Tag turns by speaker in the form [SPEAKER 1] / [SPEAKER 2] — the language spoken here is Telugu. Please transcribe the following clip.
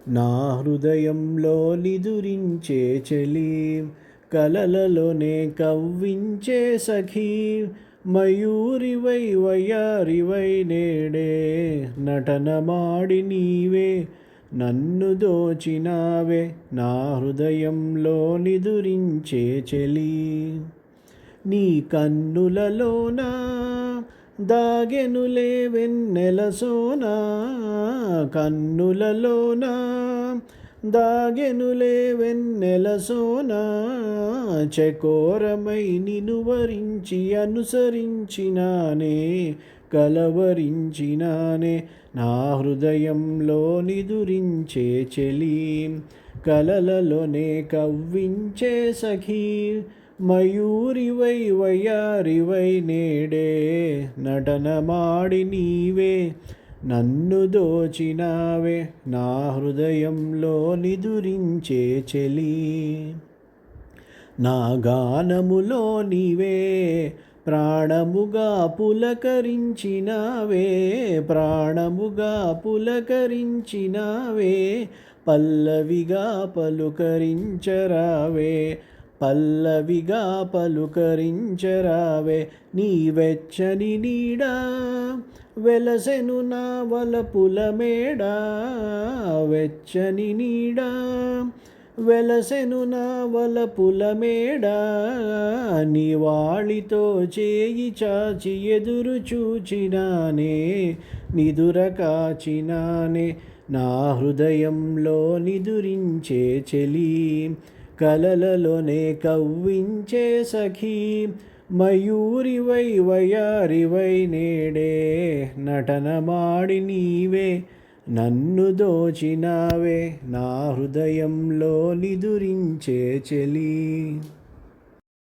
[SPEAKER 1] నా హృదయంలో నిదురించే చెలి, కలలలోనే కవ్వించే సఖీ, మయూరివై వయ్యారివై నేడే నటనమాడి నీవే నన్ను దోచినావే, నా హృదయంలో నిదురించే చెలి. నీ కన్నులలోనా దాగెనులే వెన్నెల సోనా, కన్నులలోనా దాగెనులే వెన్నెల సోనా, చకోరమై నిను వరించి అనుసరించినానే కలవరించినానే, నా హృదయంలో నిదురించే చెలి, కలలలోనే కవ్వించే సఖీ, మయూరివై వయ్యారివై నేడే నటనమాడి నీవే నన్ను దోచినావే, నా హృదయంలో నిదురించే చెలి. నా గానములో నీవే ప్రాణముగా పులకరించినావే, ప్రాణముగా పులకరించినావే, పల్లవిగా పలుకరించరావే, పల్లవిగా పలుకరించరావే, నీ వెచ్చని నీడా వెలసెను నా వలపుల మేడ, వెచ్చని నీడా వెలసెను నా వలపుల మేడ, నివాళితో చేయి చాచి ఎదురు చూచినానే నిదుర కాచినానే, నా హృదయంలో నిదురించే చెలి, కలలలోనే కవ్వించే సఖీ, మయూరివై వయ్యారివై నేడే నటనమాడి నీవే నన్ను దోచినావే, నా హృదయంలో నిదురించే చెలి.